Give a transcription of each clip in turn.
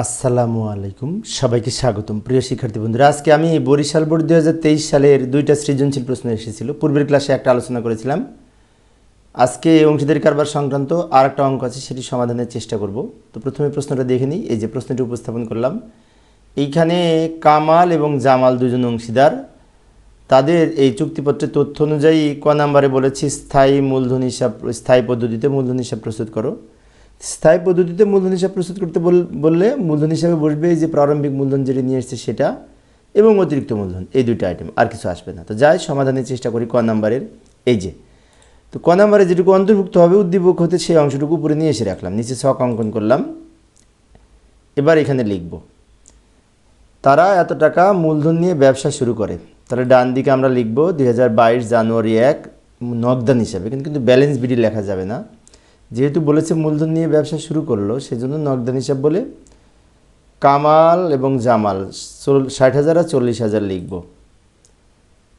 আসসালামু আলাইকুম, সবাইকে স্বাগতম। প্রিয় শিক্ষার্থী বন্ধুরা, আজকে আমি বরিশাল বোর্ড 2023 সালের দুইটা সৃজনশীল প্রশ্ন এসেছিল। পূর্বের ক্লাসে একটা আলোচনা করেছিলাম। আজকে অংশীদারি কারবার সংক্রান্ত আর একটা অঙ্ক আছে, সেটি সমাধানের চেষ্টা করব। তো প্রথমে প্রশ্নটা দেখে নিই। এই যে প্রশ্নটি উপস্থাপন করলাম, এইখানে কামাল এবং জামাল দুজন অংশীদার। তাদের এই চুক্তিপত্রের তথ্য অনুযায়ী ক নাম্বারে বলেছি স্থায়ী মূলধন হিসাব, স্থায়ী পদ্ধতিতে মূলধন হিসাব প্রস্তুত করো। স্থায়ী পদ্ধতিতে মূলধন হিসাব প্রস্তুত করতে বললে মূলধন হিসাবে বসবে যে প্রারম্ভিক মূলধন যেটি নিয়ে এসছে সেটা এবং অতিরিক্ত মূলধন, এই দুইটা আইটেম, আর কিছু আসবে না। তো যাই সমাধানের চেষ্টা করি ক নাম্বারের। এই যে, তো ক নাম্বারে যেটুকু অন্তর্ভুক্ত হবে উদ্দীপক হতে সেই অংশটুকু উপরে নিয়ে এসে রাখলাম, নিচে ছক অঙ্কন করলাম। এবার এখানে লিখব তারা এত টাকা মূলধন নিয়ে ব্যবসা শুরু করে। তাহলে ডান দিকে আমরা লিখব 2022 জানুয়ারি 1 নগদান হিসাবে, কিন্তু ব্যালেন্স বিডি লেখা যাবে না, যেহেতু বলেছে মূলধন নিয়ে ব্যবসা শুরু করলো, সেজন্য নগদান হিসাব বলে কামাল এবং জামাল 60,000 আর 40,000 লিখব।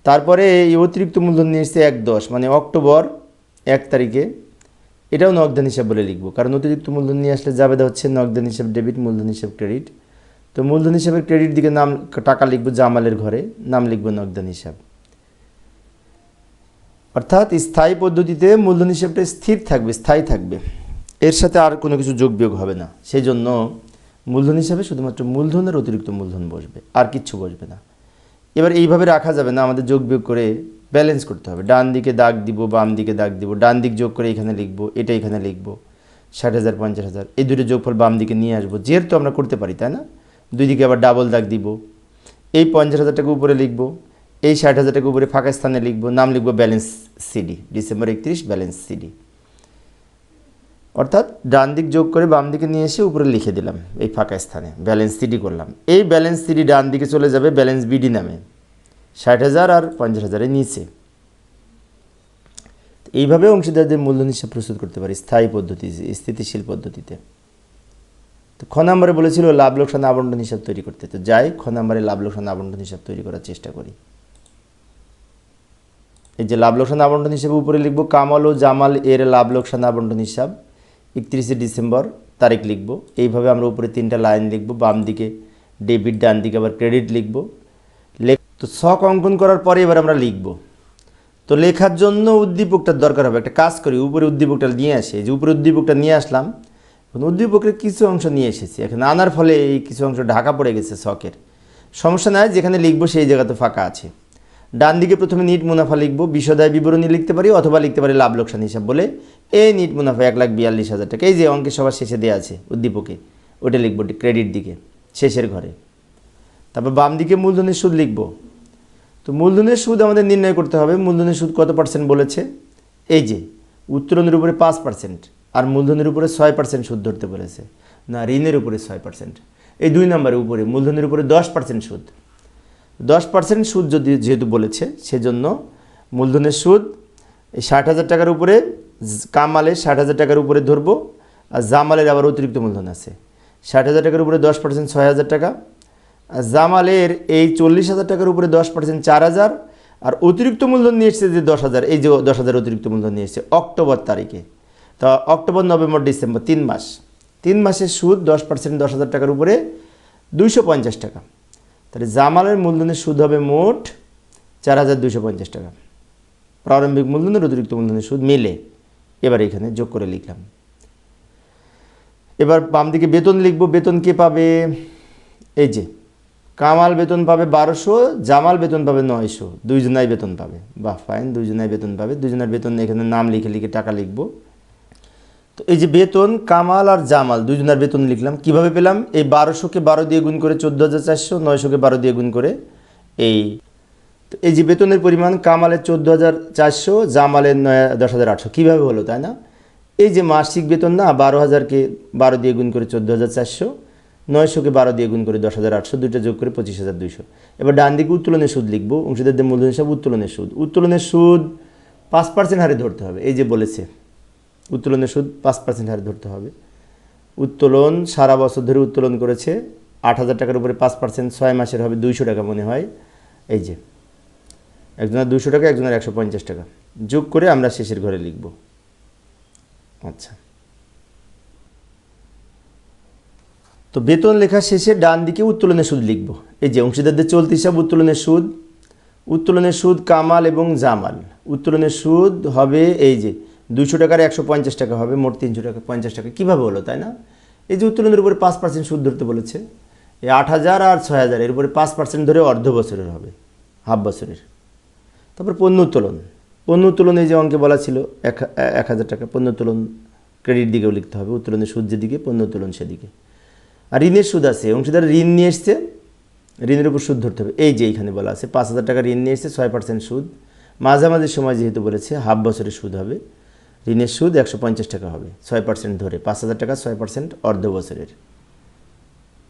তারপরে এই অতিরিক্ত মূলধন নিয়ে এসছে 1/10 মানে অক্টোবর 1 তারিখে, এটাও নগদান হিসাব বলে লিখব, কারণ অতিরিক্ত মূলধন নিয়ে আসলে জাবেদা হচ্ছে নগদান হিসাব ডেবিট, মূলধন হিসাব ক্রেডিট। তো মূলধন হিসাবের ক্রেডিট দিকে নাম টাকা লিখব জামালের ঘরে, নাম লিখব নগদান হিসাব। অর্থাৎ স্থায়ী পদ্ধতিতে মূলধন হিসাবটা স্থির থাকবে, স্থায়ী থাকবে, এর সাথে আর কোনো কিছু যোগ বিয়োগ হবে না। সেই জন্য মূলধন হিসাবে শুধুমাত্র মূলধনের অতিরিক্ত মূলধন বসবে, আর কিচ্ছু বসবে না। এবার এইভাবে রাখা যাবে না, আমাদের যোগ বিয়োগ করে ব্যালেন্স করতে হবে। ডান দিকে দাগ দিব, বাম দিকে দাগ দিব, ডান দিক যোগ করে এখানে লিখব, এটা এখানে লিখব, 60,000 50,000, এই দুটো যোগফল বাম দিকে নিয়ে আসবো, যেহেতু আমরা করতে পারি, তাই না। দুই দিকে আবার ডাবল দাগ দিব, এই 50,000 টাকা উপরে লিখব, এই 60,000 টাকা উপরে ফাঁকা স্থানে লিখব, নাম লিখব balance CD, December 31 balance CD. অর্থাৎ ডান দিক যোগ করে বাম দিকে নিয়ে এসে উপরে লিখে দিলাম এই ফাঁকা স্থানে ব্যালেন্স সিডি করলাম। এই ব্যালেন্স সিডি ডান দিকে চলে যাবে ব্যালেন্স বিডি নামে, 60,000 আর 50,000-এর নিচে। এইভাবে অংশীদারদের মূলধন হিসাব প্রস্তুত করতে পারি স্থায়ী পদ্ধতি, স্থিতিশীল পদ্ধতিতে। তো খ নাম্বারে বলেছিল লাভ লোকসান আবন্টন হিসাব তৈরি করতে। তো যাই খ নাম্বারে লাভ লোকসান আবন্টন হিসাব তৈরি করার চেষ্টা করি। এই যে লাভ লোকসান আবন্টন হিসাবে উপরে লিখব কামাল ও জামাল এর লাভ লোকসান আবন্টন হিসাব 31শে ডিসেম্বর তারিখ লিখব। এইভাবে আমরা উপরে 3টা লাইন লিখব, বাম দিকে ডেবিট, ডান দিকে আবার ক্রেডিট লিখব। তো ছক অঙ্কন করার পরে এবার আমরা লিখব। তো লেখার জন্য উদ্দীপকটার দরকার হবে। একটা কাজ করি, উপরে উদ্দীপকটা নিয়ে আসি। যে উপরে উদ্দীপকটা নিয়ে আসলাম, উদ্দীপকের কিছু অংশ নিয়ে এসেছি, এখানে আনার ফলে এই কিছু অংশ ঢাকা পড়ে গেছে ছকের। সমস্যা নাই, যেখানে লিখব সেই জায়গা তো ফাঁকা আছে। ডান দিকে প্রথমে নিট মুনাফা লিখব, বিশদায় বিবরণী লিখতে পারি, অথবা লিখতে পারি লাভ লোকসান হিসাব বলে। এই নিট মুনাফা 1,42,000 টাকা, এই যে অঙ্কের সবার শেষে দেওয়া আছে উদ্দীপকে, ওটা লিখব ক্রেডিট দিকে শেষের ঘরে। তারপর বাম দিকে মূলধনের সুদ লিখব। তো মূলধনের সুদ আমাদের নির্ণয় করতে হবে। মূলধনের সুদ কত পার্সেন্ট বলেছে? এই যে উত্তোলনের উপরে 5% আর মূলধনের উপরে 6% সুদ ধরতে বলেছে, না ঋণের উপরে 6%। এই 2 নম্বরের উপরে মূলধনের উপরে 10% সুদ, 10% সুদ যদি যেহেতু বলেছে, সেজন্য মূলধনের সুদ এই 60,000 টাকার উপরে, কামালের 60,000 টাকার উপরে ধরবো, আর জামালের আবার অতিরিক্ত মূলধন আছে 60,000 টাকার উপরে 10% 6,000 টাকা, আর জামালের এই 40,000 টাকার উপরে 10% 4,000, আর অতিরিক্ত মূলধন নিয়ে এসছে যে 10,000, এই যে 10,000 অতিরিক্ত মূলধন নিয়ে এসছে অক্টোবর তারিখে। তো অক্টোবর নভেম্বর ডিসেম্বর 3 মাস, 3 মাসের সুদ 10% 10,000 টাকার উপরে 250 টাকা। তাহলে জামালের মূলধনের সুদ হবে মোট 4,250 টাকা, প্রারম্ভিক মূলধনের অতিরিক্ত মূলধনের সুদ মিলে। এবার এখানে যোগ করে লিখলাম। এবার বাম দিকে বেতন লিখব। বেতন কে পাবে? এই যে কামাল বেতন পাবে 1200, জামাল বেতন পাবে 900, দুইজনাই বেতন পাবে। বাহ, ফাইন, দুইজনাই বেতন পাবে। দুইজনের বেতন এখানে নাম লিখে লিখে টাকা লিখব। তো এই যে বেতন কামাল আর জামাল দুইজনের বেতন লিখলাম। কিভাবে পেলাম? এই 1200-কে 12 দিয়ে গুণ করে 14,400, 900-কে 12 দিয়ে গুণ করে এই যে বেতনের পরিমাণ কামালের 14,400, জামালের 10,800। কীভাবে হলো, তাই না? এই যে মাসিক বেতন না, 12,000-কে 12 দিয়ে গুণ করে 14,400, 900-কে 12 দিয়ে গুণ করে 10,800, দুইটা যোগ করে 25,200। এবার ডান দিকে উত্তোলনের সুদ লিখব। অংশীদারদের মূলধন হিসাব উত্তোলনের সুদ। উত্তোলনের সুদ 5% হারে ধরতে হবে। এই যে বলেছে উত্তোলনের সুদ 5% হারে ধরতে হবে। উত্তোলন সারা বছর ধরে উত্তোলন করেছে 8,000 টাকার উপরে 5%, 6 মাসের হবে 200 টাকা মনে হয়। এই যে একজনের 200 টাকা, একজনের 150 টাকা, যোগ করে আমরা শেষের ঘরে লিখব। আচ্ছা, তো বেতন লেখা শেষে ডান দিকে উত্তোলনের সুদ লিখব। এই যে অংশীদারদের চলতি হিসাব, উত্তোলনের সুদ কামাল এবং জামাল। উত্তোলনের সুদ হবে এই যে 200 টাকার 150 টাকা হবে, মোট 300 টাকা 50 টাকা। কীভাবে হলো তাই না? এই যে উত্তোলনের উপরে 5% সুদ ধরতে বলেছে, এই 8000 আর 6000 এর উপরে 5% ধরে অর্ধ বছরের হবে, হাফ বছরের। তারপর পণ্য উত্তোলন এই যে অঙ্কে বলা ছিল 1000 টাকা। পণ্য উত্তোলন ক্রেডিট দিকেও লিখতে হবে, উত্তোলনের সুদ যেদিকে পণ্য উত্তোলন সেদিকে। আর ঋণের সুদ আছে, অংশীদার ঋণ নিয়ে এসছে, ঋণের উপর সুদ ধরতে হবে। এই যে এইখানে বলা আছে 5000 টাকা ঋণ নিয়ে এসছে, 6% সুদ। মাঝামাঝি সময় যেহেতু বলেছে হাফ বছরের সুদ হবে, ঋণের সুদ 150 টাকা হবে 6% ধরে, 5000 টাকা 6% অর্ধ বছরের।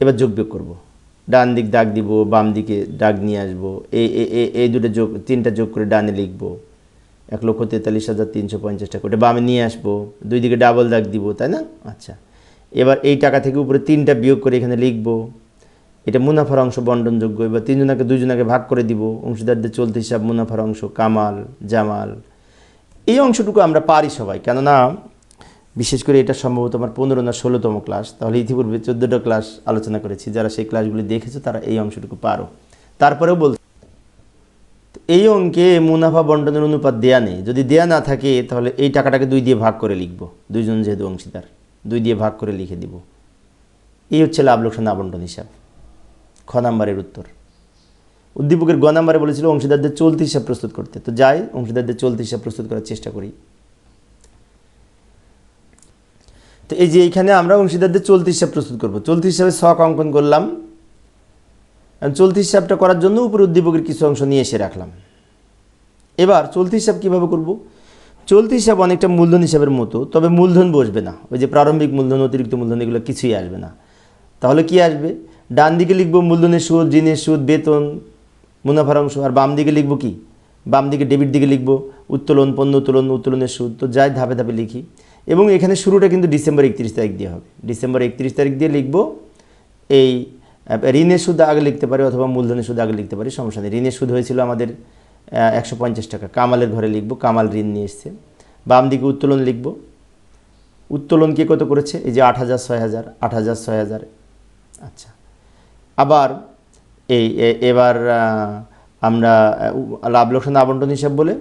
এবার যোগ বিয়োগ করবো, ডান দিক দাগ দিব, বাম দিকে দাগ নিয়ে আসবো, এই দুটো যোগ, তিনটা যোগ করে ডানে লিখবো, 1,43,350 টাকা। ওটা বামে নিয়ে আসবো, দুই দিকে ডাবল দাগ দিব, তাই না? আচ্ছা, এবার এই টাকা থেকে উপরে 3টা বিয়োগ করে এখানে লিখবো। এটা মুনাফার অংশ বন্টনযোগ্য। এবার 3জনাকে 2জনাকে ভাগ করে দিব। অংশীদারদের চলতি হিসাব, মুনাফার অংশ কামাল জামাল। এই অংশটুকু আমরা পারি সবাই, কেননা বিশেষ করে এটা সম্ভবত আমার 15 না 16তম ক্লাস, তাহলে ইতিপূর্বে 14টা ক্লাস আলোচনা করেছি। যারা সেই ক্লাসগুলি দেখেছো তারা এই অংশটুকু পারো। তারপরেও বল, এই অঙ্কে মুনাফা বন্টনের অনুপাত দেয়া নেই। যদি দেয়া না থাকে তাহলে এই টাকাটাকে 2 দিয়ে ভাগ করে লিখব, 2জন যেহেতু অংশীদার, 2 দিয়ে ভাগ করে লিখে দিব। এই হচ্ছে লাভ লোকসান আবন্টন হিসাব। খ নাম্বারের উত্তর। উদ্দীপকের গ নাম্বারে বলেছিল অংশীদারদের চলতি হিসাব প্রস্তুত করতে। তো যাই অংশীদারদের চলতি হিসাব প্রস্তুত করার চেষ্টা করি। তো এই যে এইখানে আমরা অংশীদারদের চলতি হিসাব প্রস্তুত করব। চলতি হিসাবে ছক অঙ্কন করলাম। চলতি হিসাবটা করার জন্য উপর উদ্দীপকের কিছু অংশ নিয়ে এসে রাখলাম। এবার চলতি হিসাব কীভাবে করব? চলতি হিসাব অনেকটা মূলধন হিসাবের মতো, তবে মূলধন বসবে না। ওই যে প্রারম্ভিক মূলধন, অতিরিক্ত মূলধন, এগুলো কিছুই আসবে না। তাহলে কি আসবে? ডান দিকে লিখব মূলধনের সুদ, ঋণের সুদ, বেতন, মুনাফার অংশ। আর বাম দিকে লিখব কি? বাম দিকে ডেবিট দিকে লিখব উত্তোলন, পণ্য উত্তোলন, উত্তোলনের সুদ। তো যাই ধাপে ধাপে লিখি। এবং এখানে শুরুটা কিন্তু ডিসেম্বর 31 তারিখ দিয়ে হবে। ডিসেম্বর 31 তারিখ দিয়ে লিখব। এই ঋণের সুদ আগে লিখতে পারি অথবা মূলধনের সুদ আগে লিখতে পারি, সমস্যা নেই। ঋণের সুদ হয়েছিল আমাদের 150 টাকা। কামালের ঘরে লিখব, কামাল ঋণ নিয়ে এসছে। বাম দিকে উত্তোলন লিখব। উত্তোলন কে কত করেছে? এই যে 8000 6000, 8000 6000। আচ্ছা, আবার এবার আমরা লাভ লোকসান আবন্টন হিসাব বলে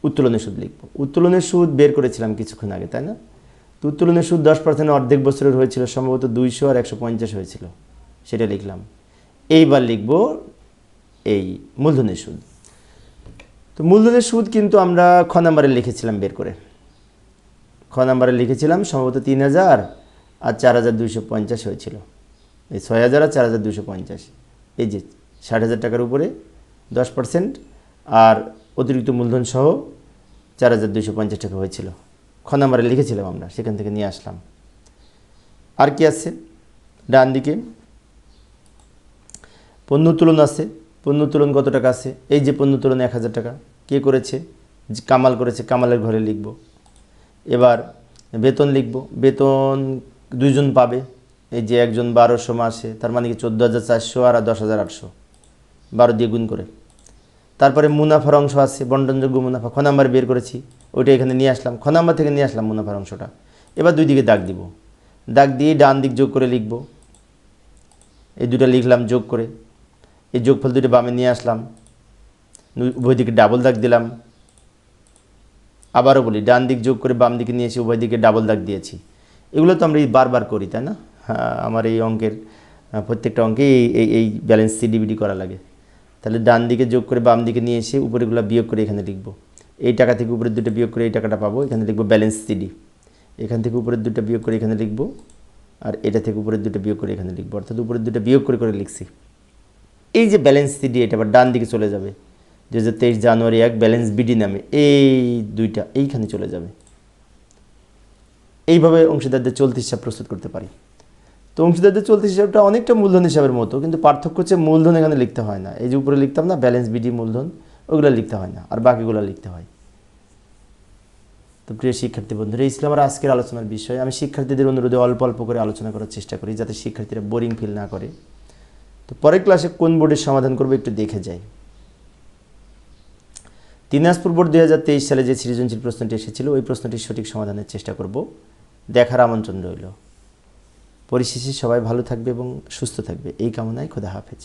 উত্তোলনের সুদ লিখব। উত্তোলনের সুদ বের করেছিলাম কিছুক্ষণ আগে, তাই না? তো উত্তোলনের সুদ 10% অর্ধেক বছরের হয়েছিল, সম্ভবত 200 আর 150 হয়েছিল, সেটা লিখলাম। এইবার লিখব এই মূলধনের সুদ। তো মূলধনের সুদ কিন্তু আমরা খ নাম্বারে লিখেছিলাম বের করে। খ নাম্বারে লিখেছিলাম সম্ভবত 3000 আর 4250 হয়েছিল। এই 6000 আর 4250, এই যে 60,000 টাকার উপরে 10% আর অতিরিক্ত মূলধন সহ 4250 টাকা হয়েছিল। খ নাম্বারে লিখেছিলাম আমরা, সেখান থেকে নিয়ে আসলাম। আর কি আছে? ডান দিকে পণ্য উত্তোলন আছে। পণ্য উত্তোলন কত টাকা আছে? এই যে পণ্য উত্তোলন 1000 টাকা। কে করেছে? কামাল করেছে, কামালের ঘরে লিখব। এবার বেতন লিখব। বেতন 2জন পাবে। এই যে একজন 1200 মাসে, তার মানে কি 14,400 আর 10,800, 12 দিয়ে গুণ করে। তারপরে মুনাফার অংশ আছে, বন্টনযোগ্য মুনাফা। খ নাম্বার বের করেছি, ওইটা এখানে নিয়ে আসলাম। খ নাম্বার থেকে নিয়ে আসলাম মুনাফার অংশটা। এবার 2 দিকে দাগ দিব। দাগ দিয়ে ডান দিক যোগ করে লিখব। এই দুটো লিখলাম যোগ করে। এই যোগফল দুটো বামে নিয়ে আসলাম, উভয় দিকে ডাবল দাগ দিলাম। আবারও বলি, ডান দিক যোগ করে বাম দিকে নিয়ে এসে উভয় দিকে ডাবল দাগ দিয়েছি। এগুলো তো আমরা বারবার করি, তাই না? হ্যাঁ, আমার এই অঙ্কের প্রত্যেকটা অঙ্কে এই ব্যালেন্স সিডিবিডি করা লাগে। তাহলে ডান দিকে যোগ করে বাম দিকে নিয়ে এসে উপরেগুলো বিয়োগ করে এখানে লিখব। এই টাকা থেকে উপরের দুটো বিয়োগ করে এই টাকাটা পাবো, এখানে লিখব ব্যালেন্স সিডি। এখান থেকে উপরের দুটো বিয়োগ করে এখানে লিখব, আর এটা থেকে উপরের দুটো বিয়োগ করে এখানে লিখব। অর্থাৎ উপরের দুটো বিয়োগ করে করে লিখছি। এই যে ব্যালেন্স সিডি, এটা আবার ডান দিকে চলে যাবে। 2023 জানুয়ারি 1 ব্যালেন্স বিডি নামে এই দুইটা এইখানে চলে যাবে। এইভাবে অংশীদারদের চলতি হিসাব প্রস্তুত করতে পারি। তো অংশীদারদের চলতি হিসাবটা অনেকটা মূলধন হিসাবের মতো, কিন্তু পার্থক্য হচ্ছে মূলধন এখানে লিখতে হয় না। এই যে উপরে লিখতাম না ব্যালেন্স বিডি মূলধন, ওগুলো লিখতে হয় না, আর বাকিগুলো লিখতে হয়। তো প্রিয় শিক্ষার্থী বন্ধুরা, এই ছিল আমার আজকের আলোচনার বিষয়। আমি শিক্ষার্থীদের অনুরোধে অল্প অল্প করে আলোচনা করার চেষ্টা করি, যাতে শিক্ষার্থীরা বোরিং ফিল না করে। তো পরের ক্লাসে কোন বোর্ডের সমাধান করবো একটু দেখে যাই। দিনাজপুর বোর্ড 2023 সালে যে সৃজনশীল প্রশ্নটি এসেছিল, ওই প্রশ্নটির সঠিক সমাধানের চেষ্টা করব। দেখার আমন্ত্রণ রইল। পরিশেষে সবাই ভালো থাকবে এবং সুস্থ থাকবে এই কামনায় খোদা হাফেজ।